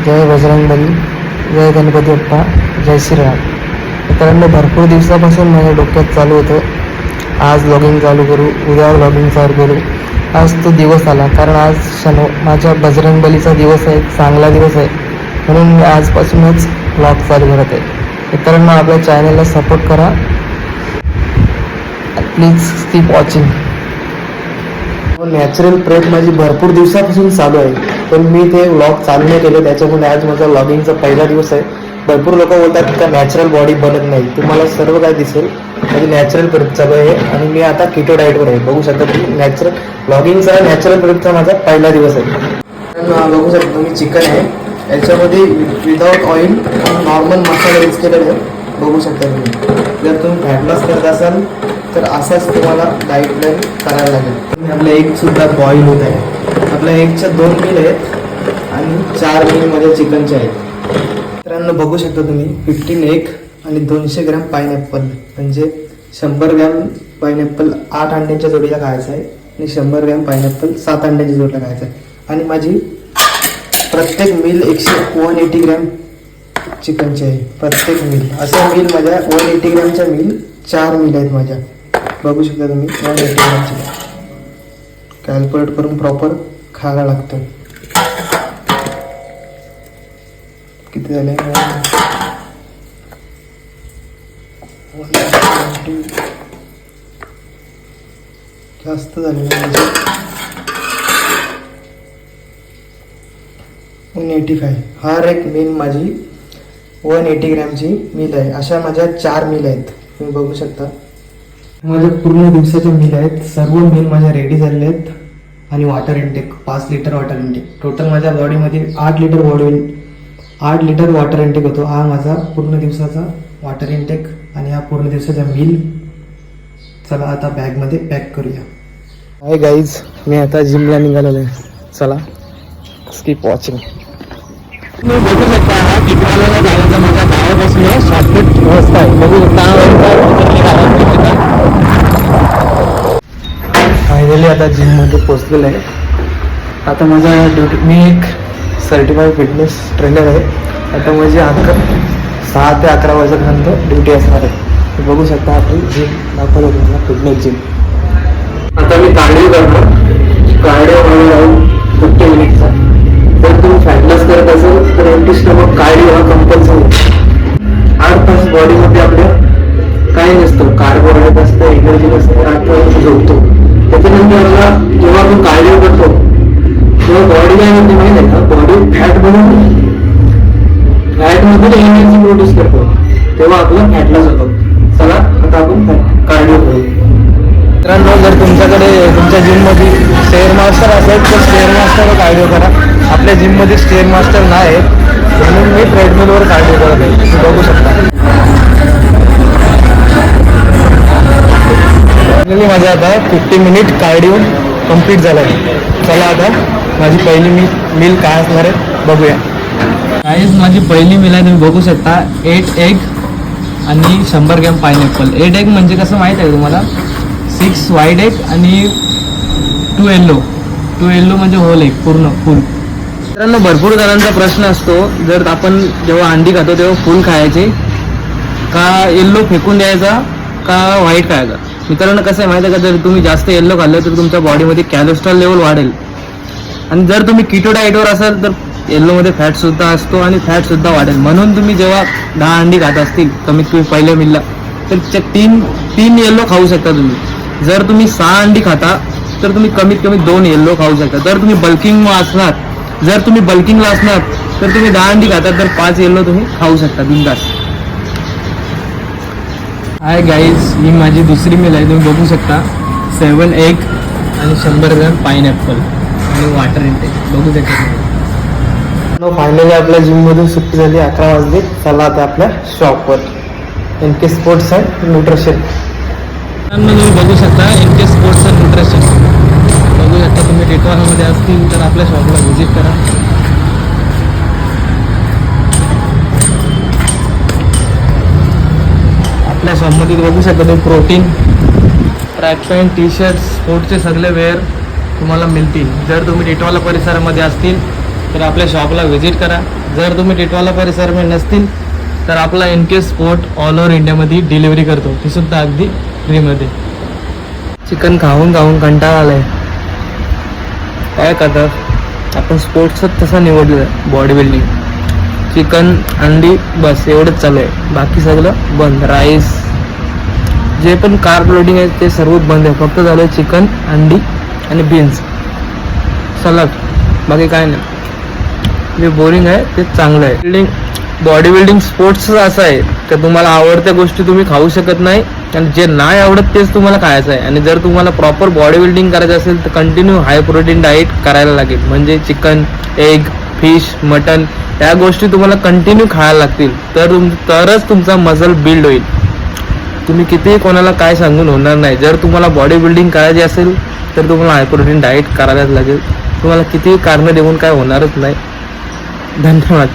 जय बजरंगबली, जय गणपती बाप्पा, जय श्रीराम. मित्रांनो, भरपूर दिवसापासून माझ्या डोक्यात चालू होतं आज व्लॉगिंग चालू करू, उद्या व्लॉगिंग चालू करू. आज तो दिवस आला, कारण आज माझ्या बजरंगबलीचा दिवस आहे, चांगला दिवस आहे, म्हणून मी आजपासूनच व्लॉग चालू करत आहे. मित्रांनो, आपल्या चॅनलला सपोर्ट करा, please keep watching. Natural prep माझी भरपूर दिवसापासून चालू आहे, पण मी ते व्लॉग चालू नाही केले, त्याच्यामुळे आज माझा व्लॉगिंगचा पहिला दिवस आहे. भरपूर लोक बोलतात का नॅचरल बॉडी बनत नाही. तुम्हाला सर्व काय दिसेल, माझी नॅचरल प्रेप चालू आहे आणि मी आता किटो डाएटवर आहे. बघू शकता तुम्ही, नॅचरल व्लॉगिंगचा नॅचरल प्रेपचा माझा पहिला दिवस आहे. बघू शकता तुम्ही, चिकन आहे, याच्यामध्ये विदाउट ऑइल नॉर्मल मसाला यूज केलेला आहे. बघू शकता तुम्ही. जर तुम्ही फॅट लॉस करत असाल तर असाच तुम्हाला डाएट प्लॅन करायला लागेल. आपला एगसुद्धा बॉईल होत आहे. आपल्या एगच्या 2 मील आहेत आणि 4 मीलमध्ये चिकनचे आहेत. मित्रांनो, बघू शकता तुम्ही, 15 एग आणि 200 ग्रॅम पायनॅपल, म्हणजे 100 ग्रॅम पायनॅपल 8 अंड्यांच्या जोडीला खायचं आहे आणि 100 ग्रॅम पायनॅपल 7 अंड्यांच्या जोडीला खायचं आहे. आणि माझी प्रत्येक मील 180 ग्रॅम चिकनचे आहे. प्रत्येक मील अशा मील माझ्या 180 ग्रॅमच्या मील 4 मील आहेत माझ्या. बघू शकता तुम्ही, 180 ग्रॅमचे कॅल्क्युलेट करून प्रॉपर खायला लागतं. किती झाले? जास्त झाले म्हणजे 185. हर एक मील माझी 180 ग्रॅमची मील आहे. अशा माझ्या 4 मील आहेत. तुम्ही बघू शकता, माझ्या पूर्ण दिवसाच्या मील आहेत. सर्व मील माझ्या रेडी झालेले आहेत. आणि water intake 5 litre water intake. Total माझ्या बॉडीमध्ये 8 लिटर वॉटर इंटेक होतो. हा माझा पूर्ण दिवसाचा वॉटर इंटेक आणि हा पूर्ण दिवसाचा मील. चला आता बॅगमध्ये पॅक करूया. हाय गाईज, मी आता जिमला निघालेलो आहे. चला, कीप वॉचिंग. तुम्ही बघू शकता, हा टिकवाला जायचा माझ्या गावापासून शॉर्टकट रस्ता आहे. बघू शकता, फायनली आता जिममध्ये पोचलेलं आहे. आता माझा ड्युटी, मी एक सर्टिफाईड फिटनेस ट्रेनर आहे. आता माझी 6 ते 11 वाजेपर्यंत ड्युटी असणार आहे. बघू शकता, आपण जिम दाखवलं तुम्हाला, फिटनेस जिम. आता मी कार्डिओ करणार. कार्डिओ राहून 50 मिनिटचा. जर तुम्ही फॅट लॉस करत असेल तर एम्प्टी स्टमक कार्डिओ हा कंपल्सरी. 8 तास बॉडीमध्ये आपल्या काही नसतं, कार्बोहायड्रेट असतं, एनर्जी नसते, 8 तास झोपतो. त्याच्यानंतर जेव्हा आपण कार्डिओ करतो तेव्हा बॉडी काय होते माहिती आहे का, बॉडी फॅटमधून एनर्जी प्रोड्यूस करतो, तेव्हा आपला फॅट लॉस होतो. चला आता आपण कार्डिओ करू. मित्रांनो, जर तुमच्याकडे तुमच्या जिममध्ये स्टेअर मास्टर असेल तर स्टेअर मास्टरवर कार्डिओ करा. आपल्या जिममध्ये स्टेअर मास्टर नाही आहे, म्हणून मी ट्रेडमिलवर कार्डिओ करत आहे. तुम्ही बघू शकता. फायनली माझा आता 50 मिनिट कार्डिओ कंप्लीट झाला आहे. चला आता माझी पहिली मील काय असणार आहे बघूया. काहीच माझी पहिली मील आहे, तुम्ही बघू शकता. 8 एग आणि 100 ग्रॅम पायनॅपल. 8 एग म्हणजे कसं माहीत आहे तुम्हाला, 6 व्हाईट एग आणि 2 येल्लो म्हणजे होल एग, पूर्ण फुल. मित्रांनो, भरपूर जणांचा प्रश्न असतो, जर आपण जेव्हा अंडी खातो तेव्हा फुल खायचे का येल्लो फेकून द्यायचा का व्हाईट खायचा. मित्रांनो, कसं आहे माहिती आहे का, जर तुम्ही जास्त येल्लो खाल्लं तर तुमच्या बॉडीमध्ये कॅलेस्ट्रॉल लेवल वाढेल. आणि जर तुम्ही किटो डाएटवर असाल तर येल्लोमध्ये फॅटसुद्धा असतो आणि फॅटसुद्धा वाढेल. म्हणून तुम्ही जेव्हा 10 अंडी खात असतील कमीत कमी पहिल्या मीलला, तर 3 येल्लो खाऊ शकता तुम्ही. जर तुम्ही 6 अंडी खाता तर तुम्ही कमीत कमी 2 येल्लो खाऊ शकता. जर तुम्ही बल्किंगला असणार तर तुम्ही 10 अंडी खाता तर 5 येल्लो तुम्ही खाऊ शकता बिनधास्त. हाय गाईज, ही माझी दुसरी मील आहे. तुम्ही बघू शकता, 7 एग आणि 100 ग्रॅम पायनॅपल आणि वॉटर इंटेक. बघू शकता. फायनली आपल्या जिममधून सुट्टी झाली, 11 वाजले. चला आता आपल्या शॉपवर. NK sports and nutrition. तुम्ही बघू शकता, NK स्पोर्ट्स अँड न्यूट्रिशन. बघू शकता, तुम्ही टिटवालामध्ये असतील तर आपल्या शॉपला व्हिजिट करा. आपल्या शॉपमध्ये बघू शकता तुम्ही protein, track pant, T shirt, स्पोर्ट्सचे सगळे वेअर तुम्हाला मिळतील. जर तुम्ही टिटवाला परिसरामध्ये असतील तर आपल्या शॉपला व्हिजिट करा. जर तुम्ही टिटवाला परिसरामध्ये नसतील तर आपला NK स्पोर्ट ऑल ओव्हर इंडियामध्ये डिलिव्हरी करतो, ती सुद्धा अगदी फ्रीमध्ये. चिकन खाऊन खाऊन कंटाळा आलाय, काय करतात आपण स्पोर्ट्सच तसा निवडलं आहे, बॉडी बिल्डिंग. चिकन अंडी बस एवढंच चालू आहे, बाकी सगळं बंद. राईस जे पण कार्ब लोडिंग आहे ते सर्व बंद आहे, फक्त झालं आहे चिकन अंडी आणि बीन्स सलाड, बाकी काय नाही. जे बोरिंग आहे ते चांगलं आहे. बॉडी बिल्डिंग स्पोर्ट्स असं आहे तर तुम्हाला आवडत्या गोष्टी तुम्ही खाऊ शकत नाही आणि जे नाही आवडत तेच तुम्हाला खायचं आहे. आणि जर तुम्हाला प्रॉपर बॉडी बिल्डिंग करायचं असेल तर कंटिन्यू हाय प्रोटीन डाएट करायला लागेल. म्हणजे चिकन, एग, फिश, मटन या गोष्टी तुम्हाला कंटिन्यू खायला लागतील तरच तुमचा मसल बिल्ड होईल. तुम्ही कितीही कोणाला काय सांगून होणार नाही. जर तुम्हाला बॉडी बिल्डिंग करायची असेल तर तुम्हाला हाय प्रोटीन डाएट करायलाच लागेल. तुम्हाला कितीही कारणं देऊन काय होणारच नाही. धन्यवाद,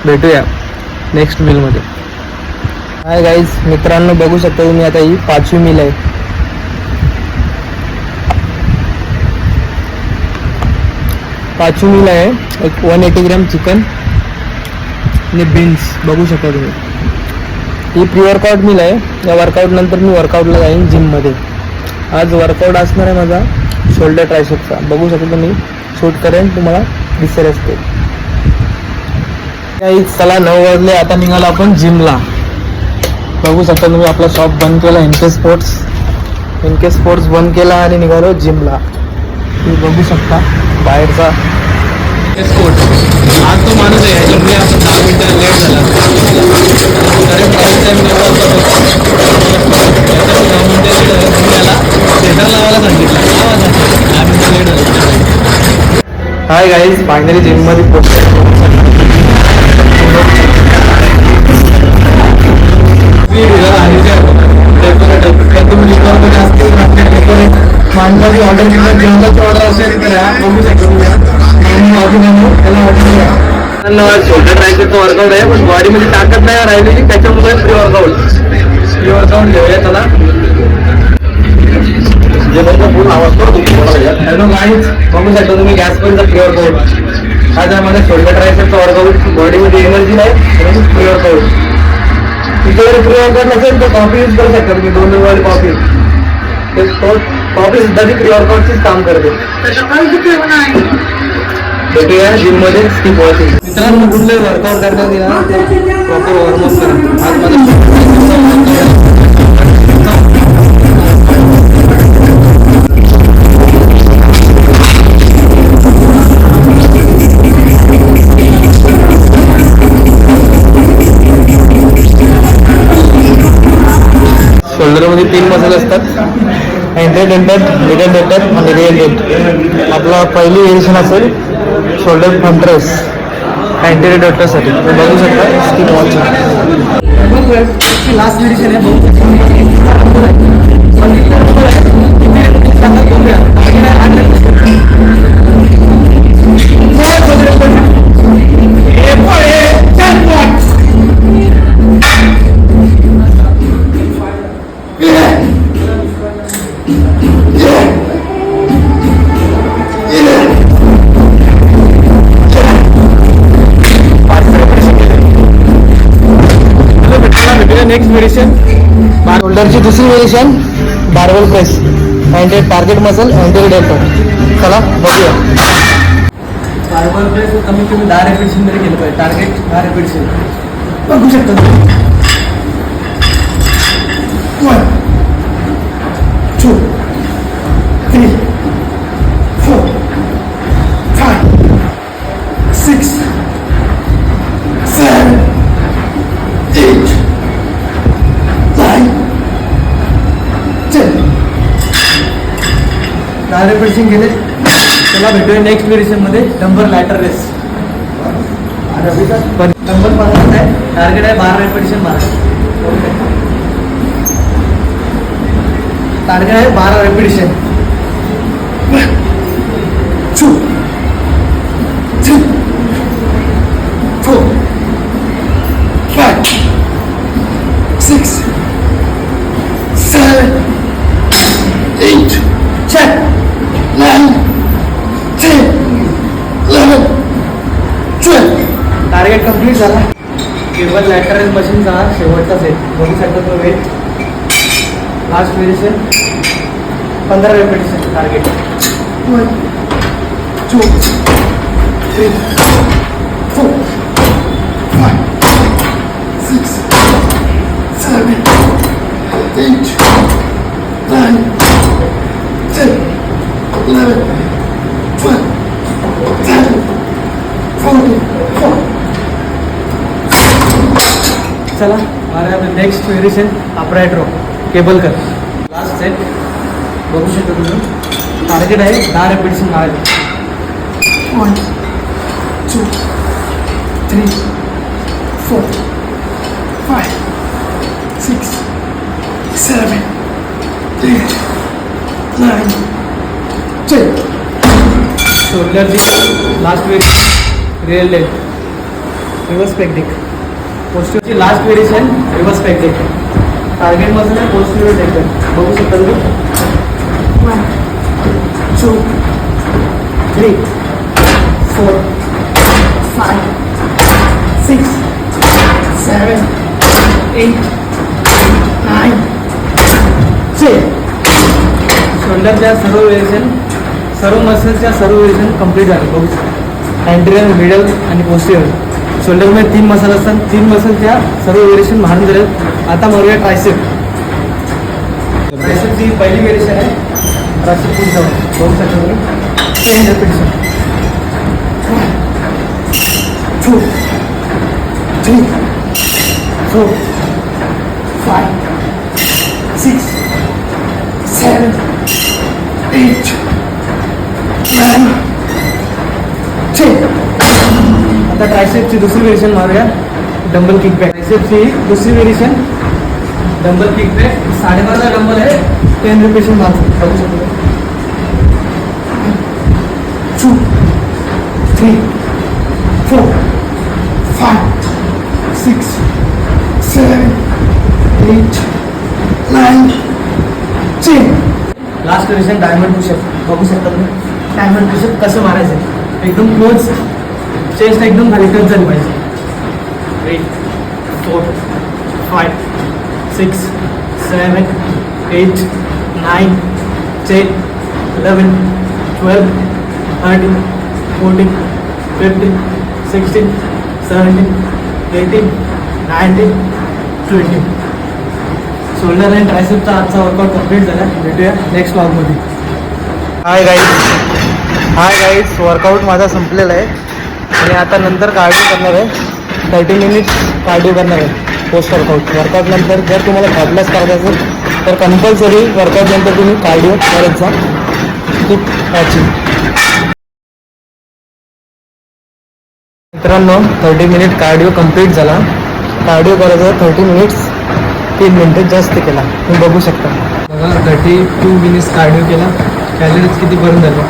भेटूया नेक्स्ट मीलमध्ये. हाय गाईज, मित्रांनो बघू शकता तुम्ही आता ही 5वी मील आहे. 5वी मील आहे. एक 180 ग्रॅम चिकन आणि बीन्स बघू शकता तुम्ही. ही प्री वर्कआउट मील आहे. या वर्कआउट नंतर मी वर्कआउटला जाईन जिममध्ये. आज वर्कआउट असणार आहे माझा शोल्डर ट्रायसेप्सचा. बघू शकता तुम्ही, शूट करेन तुम्हाला दिसेल असते. चला 9 वाजले, आता निघालो आपण जिमला. बघू शकता तुम्ही आपला शॉप बंद केला, NK स्पोर्ट्स बंद केला आणि निघालो जिमला. तुम्ही बघू शकता बाहेरचा स्पोर्ट्स. आज तो माणूस आहे ह्याच्यामुळे आपण 10 मिनिटं लेट झाला. थिएटर लावायला सांगितलं, 10 मिनिटं लेट झाला. हाय गाईज, फायनली जिममध्ये पोहोचलो. मानवाची ऑर्डर केला, जेवणाची ऑर्डर असेल तर बघू शकतो त्याला शोल्डर ट्रायसेप्सचं वर्कआउट आहे. पण बॉडीमध्ये ताकद नाही राहिलेली, त्याच्यामुळे प्री वर्कआउट घेऊया त्याला. हॅलो गाईज, बघू शकता तुम्ही गॅसपर्यंत प्री वर्कआउट. आज आहे माझा शोल्डर ट्रायसेप्सचा वर्कआउट. बॉडीमध्ये एनर्जी नाही, प्री वर्कआउट. तुमच्याकडे प्री वर्कआउट नसेल तर कॉफी यूज करू शकता तुम्ही. 2 वाली कॉफी, कॉफी सुद्धा ती प्री वर्कआउटचीच काम करते. भेटूया जिम मध्ये स्किप वॉचिंग. मित्रांनो, कुठले वर्कआउट करण्यात येणार प्रॉपर वॉर्मअप करा. आज माझा शोल्डरमध्ये 3 मसल असतात, अँटेडेंटर, मिडल आणि रिअल डेंट. आपला पहिली व्हेरिएशन असेल शोल्डर फ्रंट रेस अँटेडेंटरसाठी. बघू शकता skip watching. Last variation next variation शोल्डरची दुसरी variation barbell press, target muscle अँटेडेंटर. चला बघूया. बारबेल प्रेस कमीत कमी 10 रेपिटेशन मध्ये केलं पाहिजे. टार्गेट 10 रेपिटेशन बघू शकता तुम्ही. 1 2 3 4 5 6 7 8 9 10. 10 रेपिटेशन केले. चला भेटूया नेक्स्ट व्हेरिएशन मध्ये डंबर लॅटर रेस. पण डंबर बनवत आहे. टार्गेट आहे 12 रेपिटेशन मारा. टार्गेट आहे 12 रेपिटेशन. 1 2 3 4 5 6 7 8 10 9 10 11 12. टार्गेट कम्प्लीट झाला. केबल लॅटरल मशीनचा शेवटचा सेट बघू शकता तो weight. Last variation 15 repetition target. 1 2 3 4 5 6 7 8 9 10 11 12 13 14. चला हमारे next variation upright row cable कर. लास्ट सेट बघू शकता तुम्ही. टार्गेट आहे 10 रेपिटेशन मारायचं. 1 2 3 4 5 6 7 8 9 10. शोल्डरची last variation rear leg reverse pec deck. पोस्टिव्हरची last variation reverse pec deck. Target muscle आहे पोस्टिव्हर टेक्टर. बघू शकता तुम्ही. 1 2 3 4 5 6 7 8 9 10. शोल्डरच्या सर्व वेरिएशन सर्व मसल्सच्या सर्व वेरिएशन कंप्लीट झाले. बघू शकता. अँटेरियर मिडल आणि पोस्टिव्हर. शोल्डरमध्ये 3 मसल असतात. 3 मसलच्या सर्व वेरिएशन मारून दिले. आता मारूया ट्रायसेप. ट्रायसेपची पहिली वेरिएशन आहे ट्रायसेप पुश डाऊन. बघू शकता तुम्ही. 10 रेपिटेशन. 1 2 3 4 5 6 7 8 9 10. आता ट्रायसेपची दुसरी वेरिएशन मारूया डंबल किक बॅक. ट्रायसेपची दुसरी variation dumbbell kick back. 12.5 dumbbell आहे. 10 रेपिटेशन मारतो. बघू शकतो. 2 3 4 5 6 7 8 9 10. Last variation diamond pushup. बघू शकता तुम्ही. डायमंड पुशअप कसं मारायचं. एकदम क्लोज. चेस्ट एकदम खाली टच झाली पाहिजे. 8 4 5 6 7 8 9 10 11 12 13 14 15 16 17 18 19 20. शोल्डर आणि ट्रायसेपचा आजचा वर्कआउट कंप्लीट झाला. भेटूया नेक्स्ट व्लॉगमध्ये. हाय गाईज वर्कआउट माझा संपलेला आहे आणि आता नंतर कार्डिओ करणार आहे. 30 मिनिट्स कार्डिओ करणार आहे पोस्ट वर्कआउट नंतर. जर तुम्हाला फॅटलॉस करायचं असेल तर कंपल्सरी वर्कआउट नंतर तुम्ही कार्डिओ करत जा. Keep watching. मित्रांनो 30 मिनिट कार्डिओ कंप्लीट झाला. कार्डिओ करायचा 30 मिनिट्स 3 मिनिटं जास्त केला. तुम्ही बघू शकता. बघा 32 मिनिट्स कार्डिओ केला. कॅलरीज किती बर्न झालं.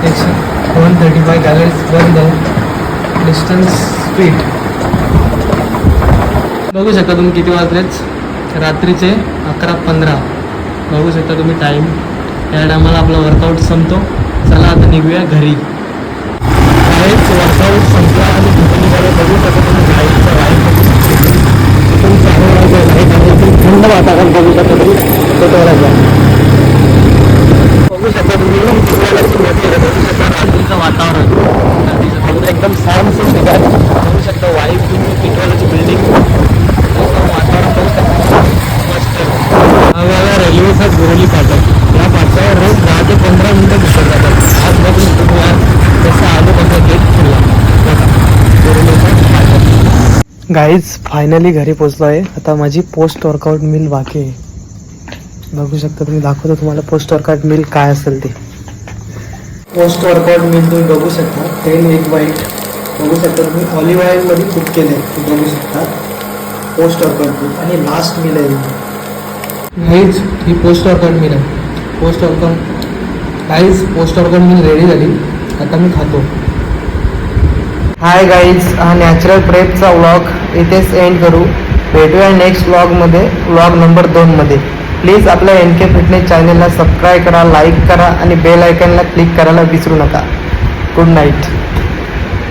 135 कॅलरीज बर्न झालं. डिस्टन्स स्पीड बघू शकता तुम्ही. किती वाजलेच रात्रीचे 11:15. बघू शकता तुम्ही टाईम. या टायमाला आपला वर्कआउट संपतो. चला आता निघूया घरी. वर्कआउट संपला आणि घरी बघू शकता तुम्ही. लाईटचा लाईट थंड वातावरण बघू शकता तुम्ही. बघू शकता तुम्ही. रात्रीचं वातावरण एकदम शांत. बघू शकता वाईफ पेट्रोलची बिल्डिंग. वातावरण बघू शकता मस्त. रेल्वेचा गुरवली फाटक. या फाटकावर रोज 10 ते 15 मिनिटं दिसत जातात. आज बघून तुम्ही आज जसं आलो तसं गेट खुलला. गाईज फायनली घरी पोचलो आहे. आता माझी पोस्ट वर्कआउट मील बाकी आहे. बघू शकता तुम्ही. दाखवतो तुम्हाला पोस्ट वर्कआउट मील काय असेल ते. पोस्ट वर्कआउट मील तुम्ही बघू शकता. 10 एग वाईट बघू शकता तुम्ही. ऑलिव्ह ऑइलमध्ये कुक केले बघू शकता. पोस्ट वर्कआउट मील आणि लास्ट मील आहे गाईज. ही पोस्ट वर्कआउट मील आहे. पोस्ट वर्कआउट मील रेडी झाली. आता मी खातो. हाय गाईज, हा नॅचरल प्रेपचा व्लॉग इथेच एंड करू. भेटूया नेक्स्ट व्लॉगमध्ये, व्लॉग नंबर 2मध्ये. प्लीज आपल्या NK फिटनेस चॅनलला सबस्क्राईब करा, लाईक करा आणि बेल आयकॉनला क्लिक करायला विसरू नका. Good night.